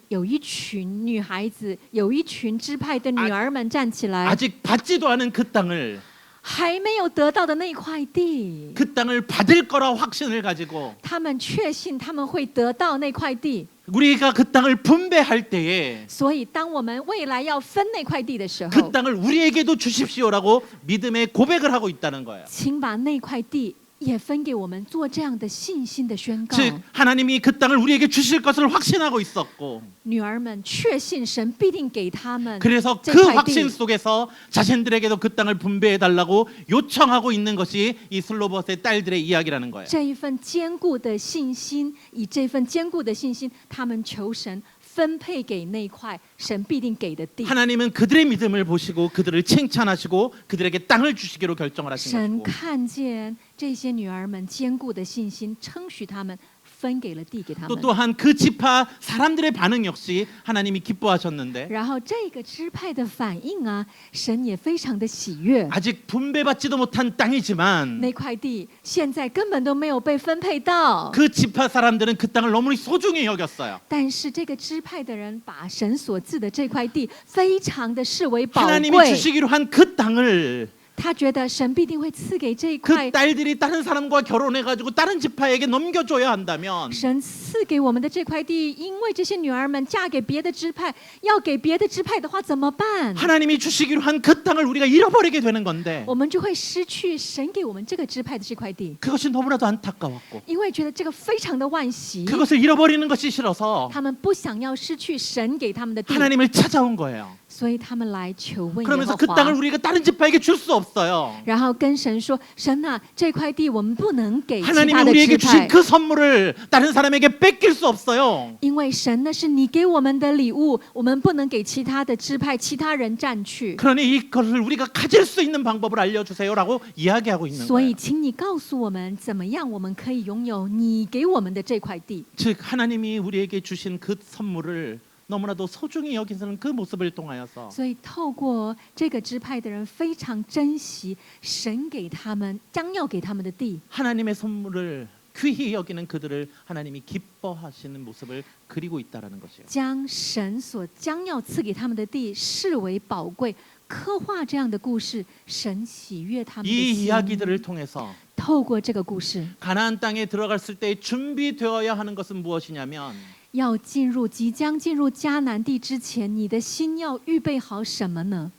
有一群女孩子，有一群支派的女儿们站起来， 아직 받지도 않은 그 땅을 还没有得到的那块地， 그 땅을 받을 거라 확신을 가지고 他们确信他们会得到那块地。 우리가 그 땅을 분배할 때에 所以，当我们未来要分那块地的时 그 候， 땅을 우리에게도 주십시오라고 믿음의 고백을 하고 있다는 거예요. 请把那块地也分给我们，做这样的信心的宣告。 즉 하나님이 그 땅을 우리에게 주실 것을 확신하고 있었고 女儿们确信神必定给他们 그래서 这 그 块 확신 地。 속에서 자신들에게도 그 땅을 분배해 달라고 요청하고 있는 것이 이 슬로봇의 딸들의 이야기라는 거예요. 这一份坚固的信心，以这份坚固的信心，他们求神分配给那块神必定给的地。 하나님은 그들의 믿음을 보시고 그들을 칭찬하시고 그들에게 땅을 주시기로 결정을 하신 神 것이고 看见这些女儿们坚固的信心，称许他们，分给了地给他 또 们。 또한 그 지파 사람들의 반응 역시 하나님이 기뻐하셨는데 然后这个支派的反应啊，神也非常的喜悦。 아직 분배받지도 못한 땅이지만 那块地现在根本都没有被分配到， 그 지파 사람들은 그 땅을 너무 소중히 여겼어요. 但是这个支派的人把神所赐的这块地非常的视为宝 하나님이 贵， 주시기로 한 그 땅을 他觉得神必定会赐给这一 그 块。 딸들이 다른 사람과 결혼해가지고 다른 지파에게 넘겨줘야 한다면 神赐给我们的这块地，因为这些女儿们嫁给别的支派，要给别的支派的话怎么办？ 하나님이 주시기로 한 그 땅을 우리가 잃어버리게 되는 건데 我们就会失去神给我们这个支派的这块地， 그것이 너무나도 안타까웠고 因为觉得这个非常的惋惜， 그것을 잃어버리는 것이 싫어서 他们不想要失去神给他们的地， 하나님을 찾아온 거예요. 所以他们来求问耶 그러면서 和 그 땅을 华， 우리가 다른 지파에게 줄 수 없어요. 然后跟神说：“神啊，这块地我们不能给其 하나님이 他的支 우리에게 派 주신 ，그 선물을 다른 사람에게 뺏길 수 없어요. 因为神呢是你给我们的礼物，我们不能给其他的支派、其他人占去。 그러니 이것을 우리가 가질 수 있는 방법을 알려주세요라고 이야기하고 있는 所以， 거예요. 请你告诉我们，怎么样我们可以拥有你给我们的这块地？ 즉 하나님이 우리에게 주신 그 선물을 너무나도 소중히 여기서는 그 모습을 통하여서 所以，透过这个支派的人非常珍惜神给他们将要给他们的地， 하나님의 선물을 귀히 여기는 그들을 하나님이 기뻐하시는 모습을 그리고 있다라는 것이에요. 将神所将要赐给他们的地视为宝贵，刻画这样的故事，神喜悦他们的 이 心。 이야기들을 통해서 透过这个故事， 가나안 땅에 들어갔을 때 준비되어야 하는 것은 무엇이냐면 要即将进入迦南地之前，你的心要预备好什么呢？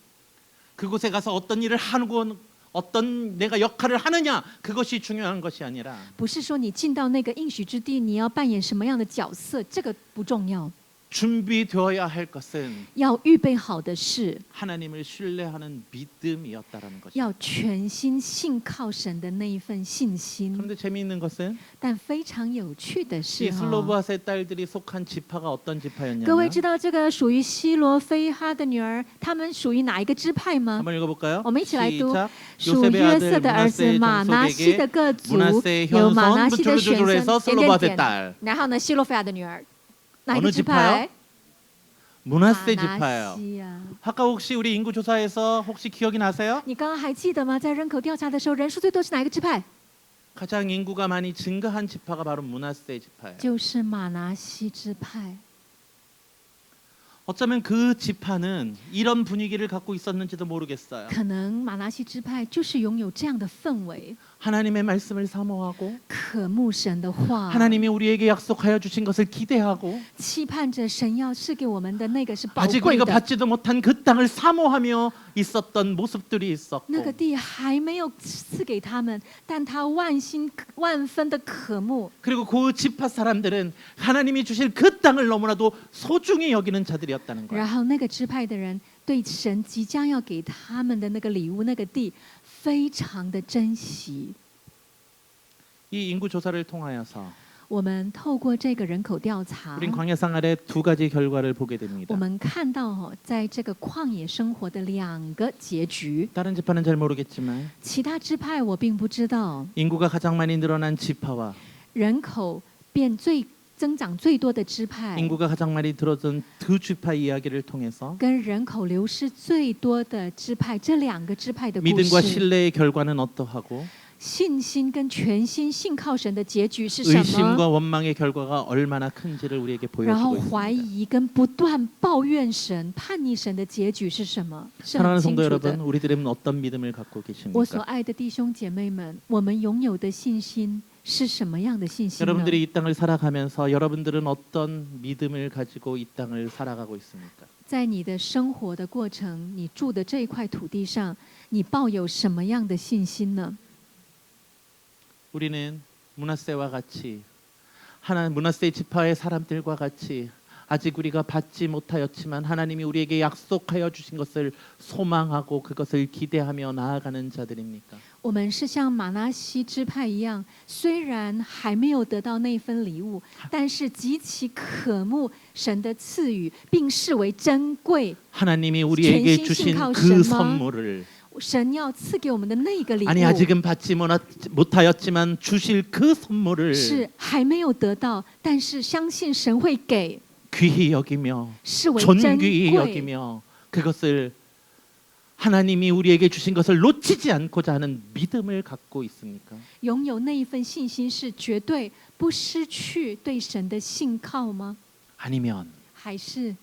그곳에 가서 어떤 일을 하고 어떤 내가 역할을 하느냐 그것이 중요한 것이 아니라 不是说你进到那个应许之地，你要扮演什么样的角色，这个不重要。 준비되어야 할 것은 要预备好的是， 하나님을 신뢰하는 믿음이었다라는 것이죠. 要全心信靠神的那一份信心。 그런데 재미있는 것은 但非常有趣的 이 是， 슬로브핫의 딸들이 속한 지파가 어떤 各位 지파였냐면 知道这个属于希罗非哈的女儿，她们属于哪一个支派吗？ 한번 읽어볼까요? 我们一起来读 시작. 属 요셉의 约瑟 아들 的儿子马拿西 문하세의 的各族 문하세의 有马拿 현손 西的玄 문줄줄줄해서 孙， 슬로브핫의 딸 然后呢，希罗非亚的女儿，哪一 어느 个支 지파요? 派？ 문하세 马 지파예요. 西呀。 아까 혹시 우리 인구 조사에서 혹시 기억이 나세요? 你刚刚还记得吗？在人口调查的时候，人数最多是哪一个支派？ 가장 인구가 많이 증가한 지파가 바로 문하세 지파예요. 就是马拿西支派。 어쩌면 그 지파는 이런 분위기를 갖고 있었는지도 모르겠어요. 可能马拿西支派就是拥有这样的氛围， 하나님의 말씀을 사모하고 渴慕神的话， 하나님이 우리에게 약속하여 주신 것을 기대하고 期盼着神要赐给我们的那个是宝 아직 贵 우리가 的。 받지도 못한 그 땅을 사모하며 있었던 모습들이 있었고 那个地还没有赐给他们，但他万心万分的渴慕。 그리고 그 지파 사람들은 하나님이 주실 그 땅을 너무나도 소중히 여기는 자들이었다는 然 거예요. 后那个支派的人对神即将要给他们的那个礼物，那个地非常的珍惜。 이 인구 조사를 통하여서 我们透过这个人口调查， 우린 광야 생활의 두 가지 결과를 보게 됩니다. 我们看到在这个旷野生活的两个结局。 다른 지파는 잘 모르겠지만 其他支派我并不知道， 인구가 가장 많이 늘어난 지파와 人口增长最多的支派， 인구가 가장 많이 들어선 두 지파 이야기를 통해서 跟人口流失最多的支派，这两个支派的故 믿음과 事， 신뢰의 결과는 어떠하고 信心跟全心信靠神的结局是什么？ 의심과 원망의 결과가 얼마나 큰지를 우리에게 然后 보여주고 怀 있습니다. 疑跟不断抱怨神、叛逆神的结局是什么？是很 사랑하는 清 성도 楚 여러분, 的。 우리들은 어떤 믿음을 갖고 我所 계십니까? 爱的弟兄姐妹们，我们拥有的信心是什么样的信心呢？ 여러분들이 이 땅을 살아가면서 여러분들은 어떤 믿음을 가지고 이 땅을 살아가고 있습니까? 在你的生活的过程，你住的这一块土地上，你抱有什么样的信心呢？ 우리는 문하세와 같이 문하세 지파의 사람들과 같이 아직 우리가 받지 못하였지만 하나님이 우리에게 약속하여 주신 것을 소망하고 그것을 기대하며 나아가는 자들입니까? 我们是像马拿西支派一样，虽然还没有得到那份礼物，但是极其渴慕神的赐予，并视为珍贵。 하나님이 우리에게 전신 주신 신靠그神吗？ 선물을 神要赐给我们的那个礼物， 아니 아직은 받지 못하였지만 주실 그 선물을 是还没有得到，但是相信神会给， 귀히 여기며 视为珍 존귀히 贵。 여기며 그것을 하나님이 우리에게 주신 것을 놓치지 않고자 하는 믿음을 갖고 있습니까? 拥有那一份信心，是绝对不失去对神的信靠吗？ 아니면 还是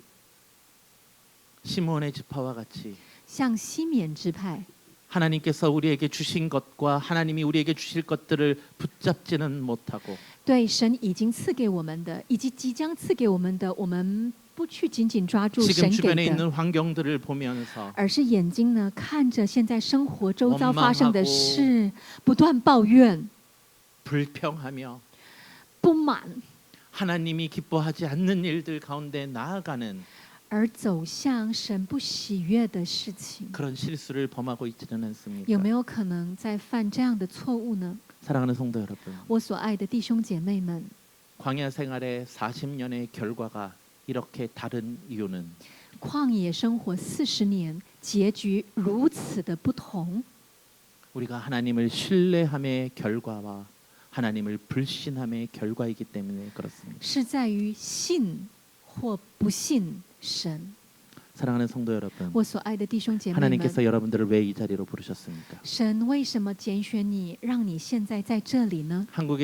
시므온의 지파와 같이 像西缅支派， 하나님께서 우리에게 주신 것과 하나님이 우리에게 주실 것들을 붙잡지는 못하고 对神已经赐给我们的，以及即将赐给我们的，我们不去紧紧抓住 지금 神给 주변에 的， 있는 환경들을 보면서 而是眼睛呢看着现在生活周遭发生的 원망하고 事，不断抱怨、 불평하며 不满， 하나님이 기뻐하지 않는 일들 가운데 나아가는 而走向神不喜悦的事情。 그런 실수를 범하고 있지는 有 않습니까? 没有可能在犯这样的错误呢？ 사랑하는 성도 여러분, 我所爱的弟兄姐妹们， 광야 생활의 40년의 결과가 이렇게 다른 이유는 旷野生活40年，结局如此的不同， 우리가 하나님을 신뢰함의 결과와 하나님을 불신함의 결과이기 때문에 그렇습니다. 是在于信或不信神。 사랑하는 성도 여러분, 我所爱的弟兄姐妹们， 하나님께서 여러분들을 왜 이 자리로 부르셨습니까? 神为什么拣选你，让你现在在这里呢？ 한국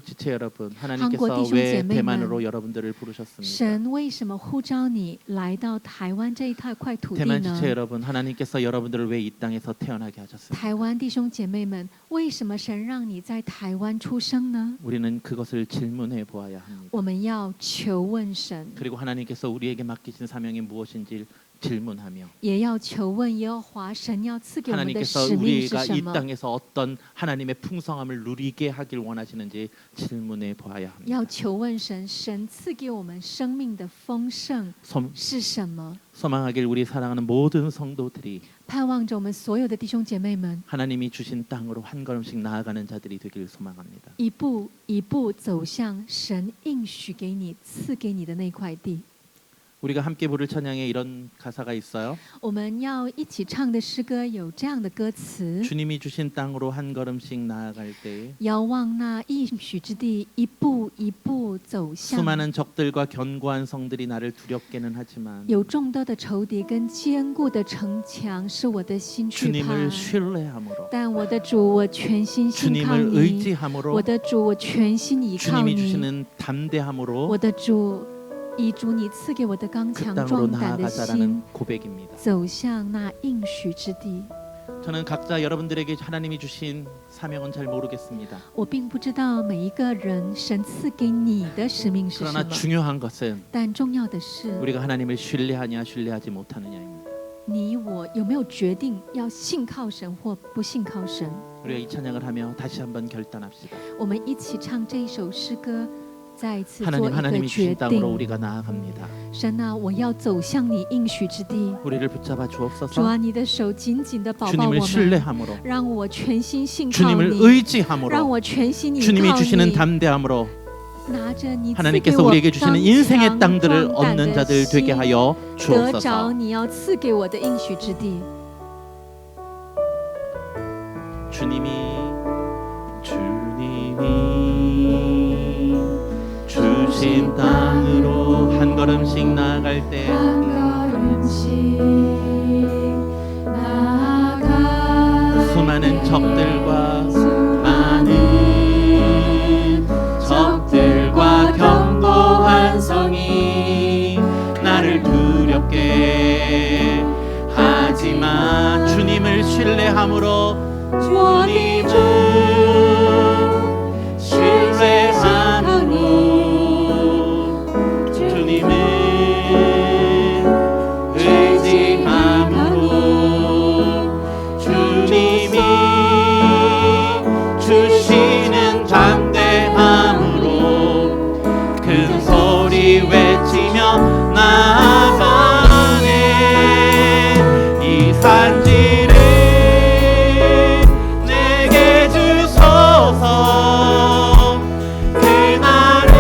지체 여러분, 한국 하나님께서弟兄姐妹们， 왜 대만으로 여러분들을 부르셨습니까? 神为什么呼召你来到台湾这一块土地 대만 呢？ 지체 여러분, 하나님께서 여러분들을 왜 이 땅에서 태어나게 하셨습니까? 台湾弟兄姐妹们，为什么神让你在台湾出生呢？ 우리는 그것을 질문해 보아야 합니다. 我们要求问神， 그리고 하나님께서 우리에게 맡기신 사명이 무엇인지 질문하며 也要求问耶和华神要赐给我们的 하나님께서 使命是 우리가 什 이 么？ 땅에서 어떤 하나님의 풍성함을 누리게 하길 원하시는지 질문해 보아야 합니다. 要求问神，神赐给我们生命的丰盛 소, 是什么？ 소망하길 우리 사랑하는 모든 성도들이 盼望着我们所有的弟兄姐妹们， 하나님이 주신 땅으로 한 걸음씩 나아가는 자들이 되길 소망합니다. 一步一步走向神应许给你、赐给你的那块地。 우리가 함께 부를 찬양에 이런 가사가 있어요. 我们要一起唱的诗歌有这样的歌词： 주님이 주신 땅으로 한 걸음씩 나아갈 때 遥望那应许之地，一步一步走向。 수많은 적들과 견고한 성들이 나를 두렵게는 하지만 有众多的仇敌跟坚固的城墙使我的心惧怕， 주님을 신뢰함으로 但我的主，我全心信靠 주님을 你。 의지함으로 我的主，我全心倚靠 주님이 你。 주시는 담대함으로 我的主，以主你赐给我的刚 그 强 땅으로 壮胆的心， 나아가자라는 고백입니다. 走向那应许之地。 저는 각자 여러분들에게 하나님이 주신 사명은 잘 모르겠습니다. 我并不知道每一个人神赐给你的使命是什 그러나 么， 중요한 것은 但重要的是， 우리가 하나님을 신뢰하냐 신뢰하지 못하느냐입니다. 你我有没有决定要信靠神或不信靠神？ 우리가 이 찬양을 하며 다시 한번 결단합시다. 我们一起唱这一首诗歌，再一次做 하나님 一个 하나님이 决 주신 땅으로 定。 우리가 나아갑니다. 神啊，我要走向你应许之地。 우리를 붙잡아 主啊， 주옵소서. 你的手紧紧地保抱 주님을 我们， 신뢰함으로 让我全心信靠 주님을 你，让 의지함으로 我全心倚 주님이 靠 주시는 你。 담대함으로 拿着你赐给 하나님께서 我 우리에게 刚 주시는 인생의 强 땅들을 壮胆 얻는 的 자들 되게 心， 하여 得着 주옵소서. 你要赐给我的应许之地。 주님이 주신 땅으로 한 걸음씩 나아갈 때 한 걸음씩 나아가 수많은 적들과 많은 적들과 견고한 성이 나를 두렵게 하지만 주님을 신뢰함으로 주님을 신뢰함으로 주님을 의지함으로 주님이 주시는 담대함으로 큰 소리 외치며 나아가네. 이 산지를 내게 주소서. 그날에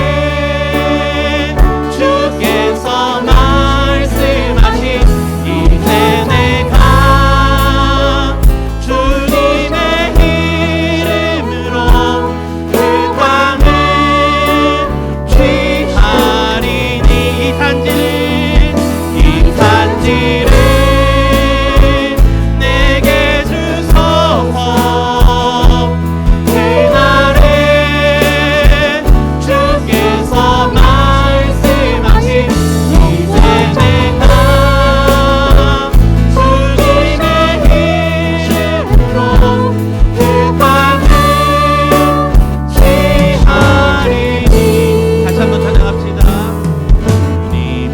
주께서 말씀하신 이제 내가 주님의 이름으로 그 땅을 취하리니. 이 산지를 내게 주소서. 그날에 주께서 말씀하신 이제 내가 주님의 이름으로 그 땅을 취하리니. 다시 한번 찬양합시다. 주님이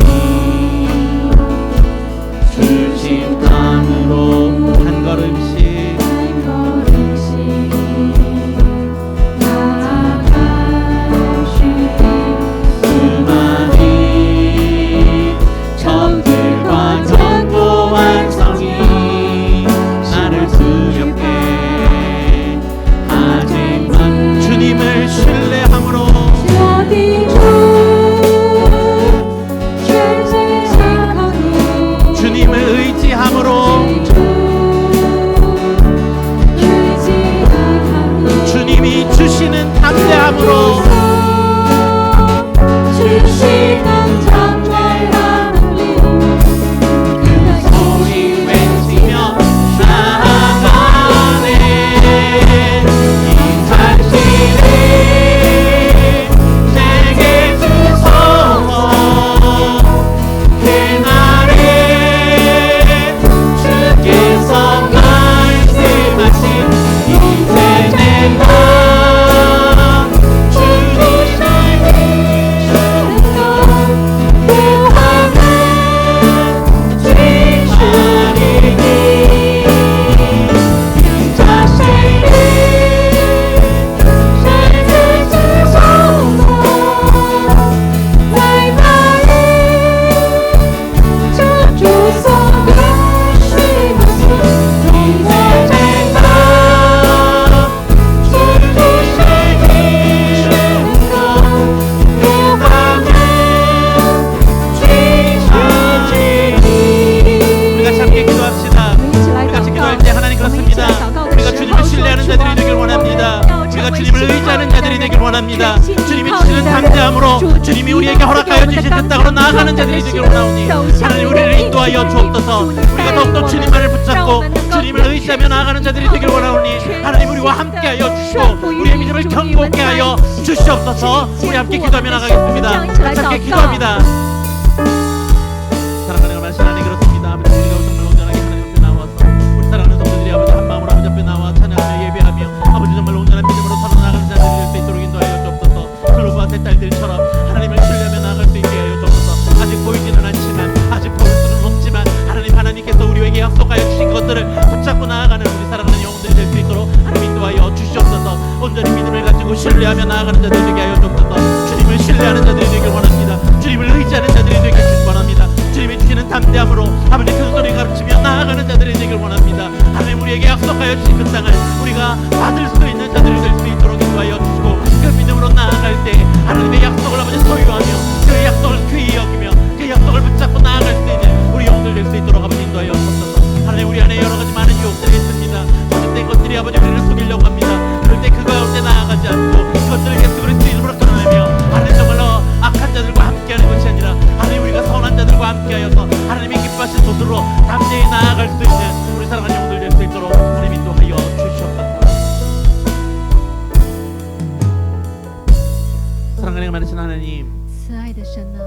이제 그 当 땅으로 中， 나아가는 我们 자들이 的 되기로 心 나오니 走向 하나님 你的 우리를 应许 인도하여 之地， 주옵소서. 主你 우리가 带领 더욱더 我 주님만을 们，让 붙잡고 我们能够 주님을 全 의지하며 나아가는 心 자들이 依靠 되기를 你， 원하오니 全 하나님 心 우리와 的 함께하여 顺 주시고 服于 우리의 你， 믿음을 主你们 견고케 在 하여 一起， 주시옵소서. 请 우리 坚 함께 固我们 기도하며 的心， 나가겠습니다. 这样一起来 같이 함께 祷告。 기도합니다. 사랑하는 말씀 하나님 그렇습니다. 아버지 우리가 정말 온전하게 하나님 앞에 나와서 우리 사랑하는 성도들이 아버지 한 마음으로 아버지 앞에 나와 찬양하며 예배하며 아버지 정말 온전한 믿음으로 살아나가는 자들이 될 수 있도록 인도하여 주옵소서. 글로바의 딸들처럼 하나님을 신뢰하며 나아갈 수 있게 하여 주옵소서. 아직 보이지는 않지만 아직 볼 수는 없지만 하나님께서 우리에게 약속하여 주신 것들을 붙잡고 나아가는 우리 사랑하는 영혼들이 될 수 있도록 하나님 인도하여 주시옵소서. 온전히 믿음을 가지고 신뢰하며 나아가는 자들이 되게 하여 주옵소서. 주님을 신뢰하는 자들이 되길 원합니다. 주님을 의지하는 자들이 되길 원합니다. 주님이 주시는 담대함으로 아버지 큰 소리 가르치며 나아가는 자들이 되길 원합니다. 하나님 우리에게 약속하여 주신 그 땅을 우리가 받을 수 있는 자들이 될 수 있도록 인도하여 주시고 그 믿음으로 나아갈 때 하나님의 약속을 아버지 소유하며 그 약속을 귀히 여기며 그 약속을 붙잡고 나아갈 수 있는 우리 영들 될 수 있도록 아버지 인도하여 주옵소서. 하나님 우리 안에 여러 가지 많은 유혹들이 있습니다. 거짓된 것들이 아버지 우리를 속이려고 합니다. 그럴 때 그 가운데 나아가지 않고 그것들을 예수 그리스도 이름으로 끊어내며 하나님 정말로 악한 자들과 함께하는 것이 아니라 하나님 우리가 선한 자들과 함께하여서 하나님이 기뻐하신 곳으로 담대히 나아갈 수 있는 우리 사랑하는 영들 될 수 있도록 하나님 인도하여 주시옵소서. 사랑하는 많으신 하나님, 慈爱的神啊，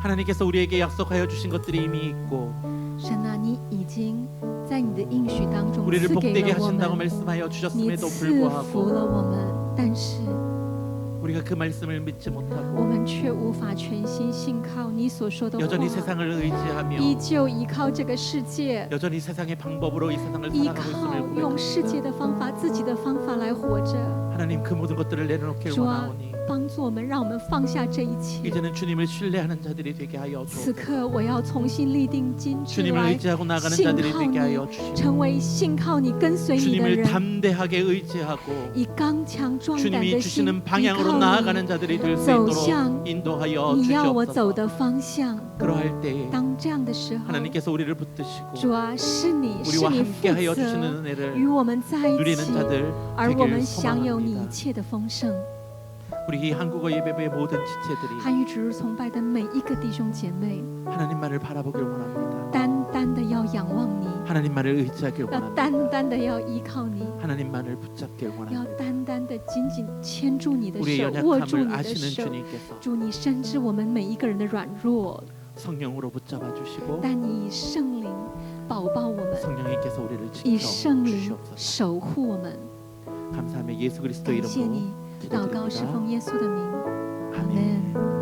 하나님께서 우리에게 약속하여 주신 것들이 이미 있고 神啊，你已经在你的应许当中 우리를 赐给 복되게 了我 하신다고 们， 말씀하여 你 주셨음에도 赐福 불구하고 了我们，但是 우리가 그 말씀을 믿지 我 못하고 们却无法全心信靠你所说的 여전히 话， 세상을 의지하며 依旧依靠这个世界， 여전히 세상의 방법으로 이 세상을 依 살아가고 靠 있음을 用世界 고백합니다. 的方法、自己的方法来活着。 하나님 그 모든 것들을 내려놓길 主啊 원하오니 ，帮助我们，让我们放下这一切。 이제는 주님을 신뢰하는 자들이 되게 하여 此 주옵소서. 刻，我要重新立定心志 주님을 来 의지하고 나가는 信 자들이 靠 되게 你 하여 ， 주시고 成为信靠你、跟随你的 주님을 人， 담대하게 의지하고 以刚强壮胆 주님이 的心 주시는 依 방향으로 靠 나아가는 你。 자들이 될 수 走 있도록 向 인도하여 你要我走 주시옵소서. 的方向。 그러할 때에 当这样的时候， 하나님께서 우리를 붙드시고 主啊，是你，是 우리와 你 함께 负 하여 责 주시는 은혜를 与我们在一 누리는 起， 자들 而我们 되길 享有你一 소망합니다. 切的丰盛。 우리 이 한국어 예배의 모든 지체들이 汉语主日崇拜的每一个弟兄姐妹， 하나님만을 바라보길 원합니다. 单单的要仰望你， 하나님만을 의지하길 要 원합니다. 单单的要依靠你， 하나님만을 붙잡길 要 원합니다. 单单的紧紧牵住你的 우리의 手，握住 연약함을 你的 아시는 手。 주님께서 主，你深知我们每一个人的软弱， 성령으로 붙잡아 주시고 但你以圣灵保抱我们， 성령님께서 우리를 以 지켜 圣灵 주시옵소서. 守护我们。 감사하며 예수 그리스도 感谢 이름으로 你，祷告是 기도드립니다. 奉耶稣的名，阿 아멘. 门。